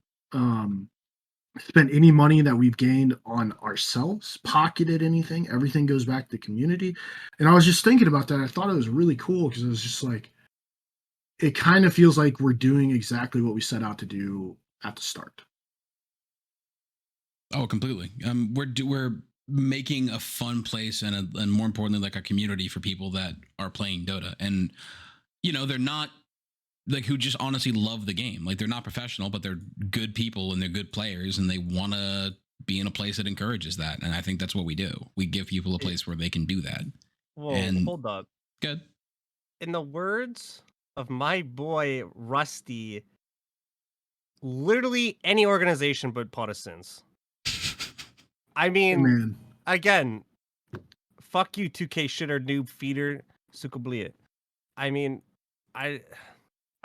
spent any money that we've gained on ourselves, pocketed anything. Everything goes back to the community. And I was just thinking about that. I thought it was really cool because it was just like it kind of feels like we're doing exactly what we set out to do at the start. Oh, completely. We're making a fun place and more importantly, like a community for people that are playing Dota, and they're not like who just honestly love the game. Like they're not professional, but they're good people and they're good players, and they want to be in a place that encourages that. And I think that's what we do. We give people a place where they can do that. Well, And hold up. good. In the words of my boy Rusty, literally any organization but Partisans. I mean, Man, again, fuck you, 2K shitter noob feeder Sukablia. I mean, I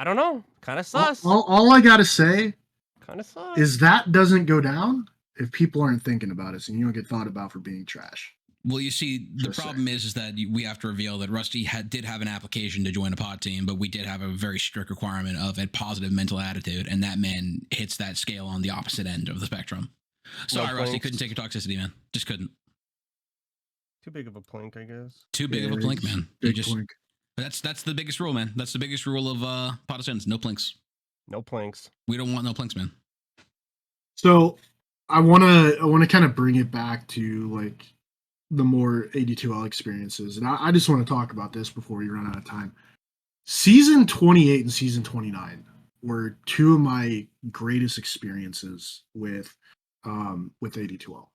don't know. Kind of sus. all I gotta say Kind of sus. is that doesn't go down if people aren't thinking about it, and you don't get thought about for being trash. Well, you see, the Just problem is that we have to reveal that Rusty did have an application to join a pod team, but we did have a very strict requirement of a positive mental attitude, and that man hits that scale on the opposite end of the spectrum. Sorry, Rusty, couldn't take your toxicity, man. Just couldn't. Too big of a plink, I guess. Too big of a plink, man. Big plink. That's the biggest rule, man. That's the biggest rule of Protestants. No plinks. No plinks. We don't want no plinks, man. So I wanna kind of bring it back to like the more AD2L experiences, and I just want to talk about this before we run out of time. Season 28 and season 29 were two of my greatest experiences with AD2L.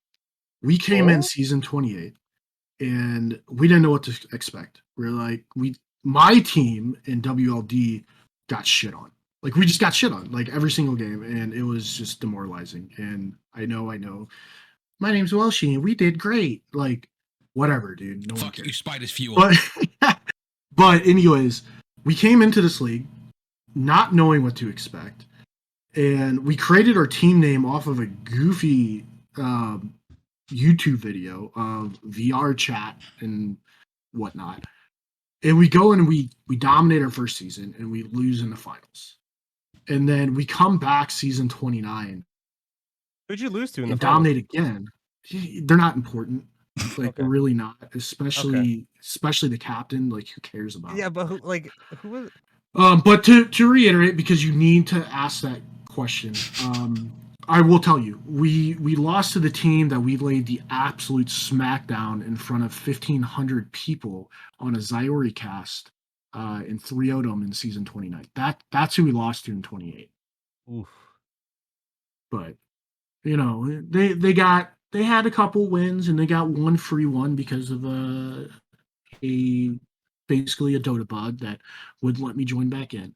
We came in season 28 and we didn't know what to expect. We're like, my team in WLD got shit on. Like we just got shit on like every single game, and it was just demoralizing. And I know. My name's Welshie, and we did great. Like, whatever, dude. No one Fuck cares. you, spiders fuel. But anyways, we came into this league not knowing what to expect, and we created our team name off of a goofy YouTube video of VR chat and whatnot. And we go and we dominate our first season, and we lose in the finals. And then we come back season 29. Who'd you lose to in the dominate again? They're not important. Like Okay. really not. Especially the captain. Like who cares about? Yeah, but who was? But to reiterate, because you need to ask that question. I will tell you, we lost to the team that we laid the absolute smackdown in front of 1,500 people on a Zyori cast in 3-0 Dome in season 29. That's who we lost to in 28. Oof. But they had a couple wins and they got one free one because of basically a Dota bug that wouldn't let me join back in.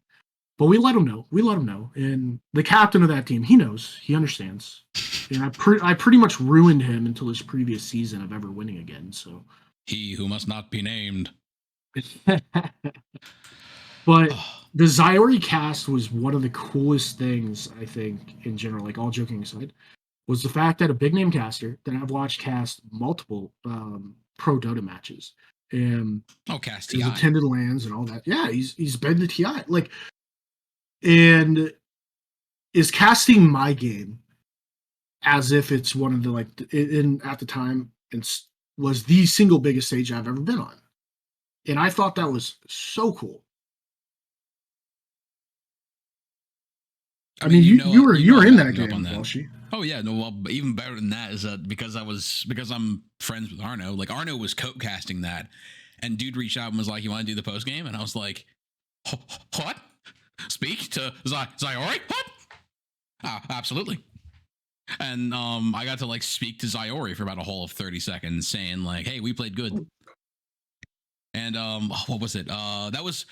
But we let him know. And the captain of that team, he knows, he understands. And I pretty much ruined him until his previous season of ever winning again. So he who must not be named. But the Zyori cast was one of the coolest things, I think, in general, like all joking aside, was the fact that a big name caster that I've watched cast multiple pro Dota matches and cast he's TI. attended lands and all that. Yeah, he's been to TI. Like, and is casting my game as if it's one of the at the time was the single biggest stage I've ever been on. And I thought that was so cool. I mean, you were in that game, Walshy. Oh yeah, no. Well, even better than that is that because I'm friends with Arno. Like Arno was co-casting that, and dude reached out and was like, "You want to do the post game?" And I was like, "What? Speak to Zyori? What? Absolutely." And I got to like speak to Zyori for about a whole of 30 seconds, saying like, "Hey, we played good." And what was it? That was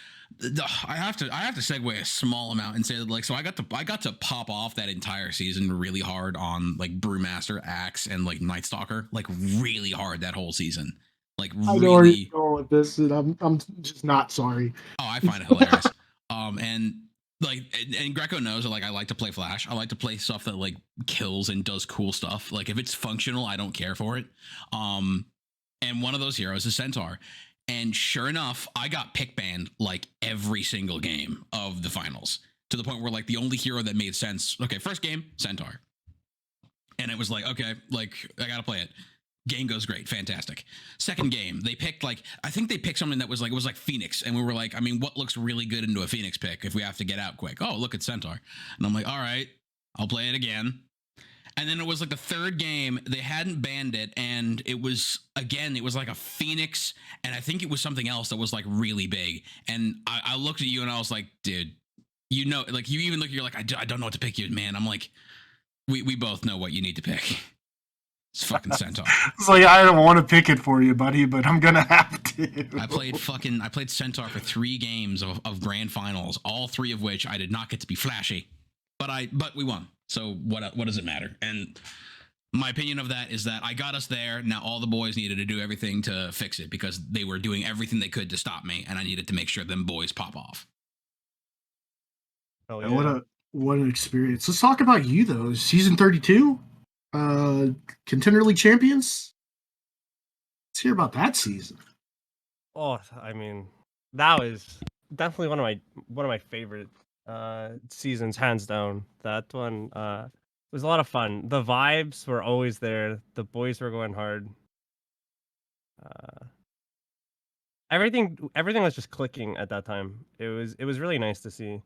I have to segue a small amount and say that, like, so I got to pop off that entire season really hard on like Brewmaster, Axe, and like Night Stalker, like really hard that whole season. Like I know where really, you're going with this, and I'm just not sorry. oh, I find it hilarious. And like, and Greco knows that like I like to play Flash. I like to play stuff that like kills and does cool stuff. Like if it's functional, I don't care for it. And one of those heroes is Centaur. And sure enough, I got pick banned like every single game of the finals, to the point where like the only hero that made sense. Okay, first game, Centaur. And it was like, okay, like I gotta play it. Game goes great, fantastic. Second game, they picked like, I think they picked something that was like, it was like Phoenix. And we were like, I mean, what looks really good into a Phoenix pick if we have to get out quick? Oh, look at Centaur. And I'm like, all right, I'll play it again. And then it was like the third game, they hadn't banned it, and it was, again, it was like a Phoenix, and I think it was something else that was like really big. And I looked at you and I was like, dude, you know, like you even look, you're like, I don't know what to pick you, man. I'm like, we both know what you need to pick. It's fucking Centaur. It's like, I don't want to pick it for you, buddy, but I'm gonna have to. I played Centaur for 3 games of grand finals, all 3 of which I did not get to be flashy, but we won. So what does it matter? And my opinion of that is that I got us there. Now all the boys needed to do everything to fix it, because they were doing everything they could to stop me, and I needed to make sure them boys pop off. Oh, And yeah. what an experience. Let's talk about you though. Season 32, Contender League champions. Let's hear about that season. Oh, I mean, that was definitely one of my favorite seasons, hands down. That one was a lot of fun. The vibes were always there. The boys were going hard. Everything was just clicking at that time. It was really nice to see.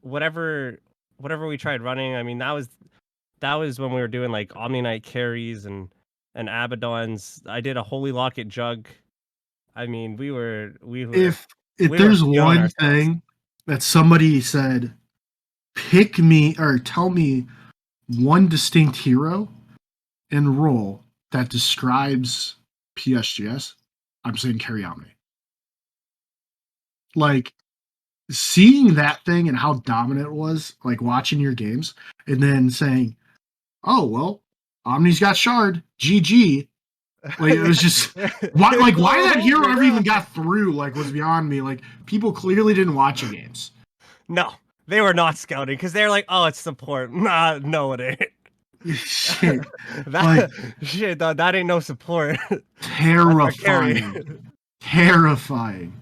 Whatever we tried running, I mean, that was when we were doing like Omni Knight carries and Abaddons. I did a Holy Locket jug. I mean, we were If we were there's feeling one ourselves. thing that somebody said, pick me or tell me one distinct hero and role that describes PSGS, I'm saying carry on me. Like seeing that thing and how dominant it was, like watching your games and then saying, oh well, Omni's got Shard, GG. Like it was just why that hero ever even got through, like, was beyond me. Like people clearly didn't watch your games. No, they were not scouting because they're like, oh, it's support. Nah, no, it ain't. Shit. That shit, that ain't no support. Terrifying. Terrifying.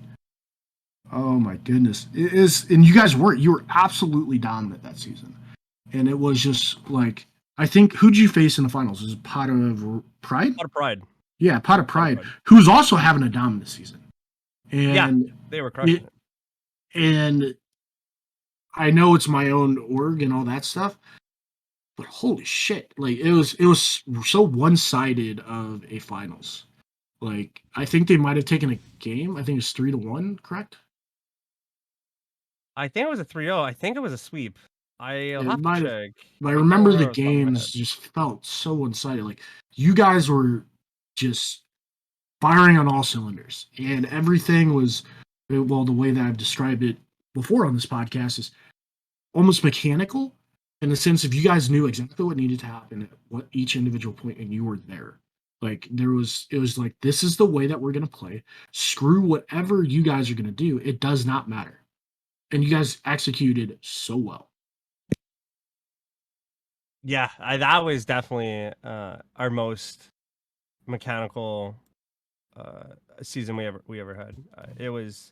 Oh my goodness. It is, and you guys you were absolutely dominant that season. And it was just like, I think, who'd you face in the finals? Was it Pot of Pride? Pot of Pride. Yeah, Pot of Pride, who's also having a dominant season. And yeah, they were crushing it. And I know it's my own org and all that stuff, but holy shit. Like it was so one-sided of a finals. Like I think they might have taken a game. I think it's 3-1, correct? I think it was a 3-0. I think it was a sweep. I'll have to check. But I remember the games just felt so one-sided. Like you guys were just firing on all cylinders, and everything was, well, the way that I've described it before on this podcast is almost mechanical, in the sense of you guys knew exactly what needed to happen at what each individual point, and you were there. Like it was like, this is the way that we're going to play. Screw whatever you guys are going to do. It does not matter. And you guys executed so well. Yeah, that was definitely our most mechanical season we ever had. It was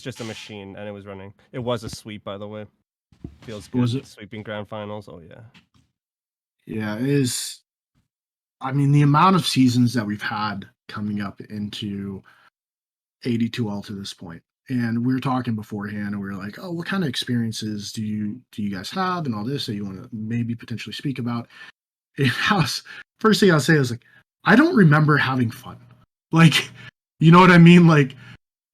just a machine, and it was running. It was a sweep, by the way. Feels good. Was it? Sweeping grand finals? Oh yeah. Yeah, it is. I mean, the amount of seasons that we've had coming up into AD2L to this point. And we were talking beforehand, and we were like, oh, what kind of experiences do you guys have and all this that you want to maybe potentially speak about? And first thing I'll say is like, I don't remember having fun. Like, you know what I mean? Like,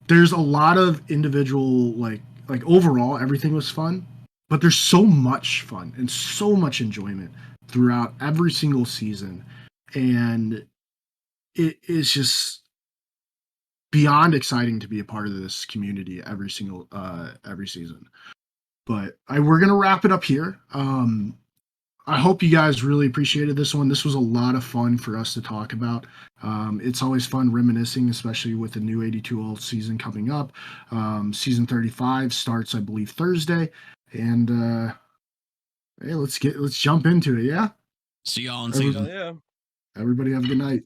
there's a lot of individual, like overall, everything was fun. but there's so much fun and so much enjoyment throughout every single season, and it is just beyond exciting to be a part of this community every season. But we're gonna wrap it up here. I hope you guys really appreciated this one. This was a lot of fun for us to talk about. It's always fun reminiscing, especially with the new AD2L season coming up. Season 35 starts, I believe, Thursday, and hey, let's jump into it. Yeah, See y'all in Every- season. Yeah. everybody have a good night.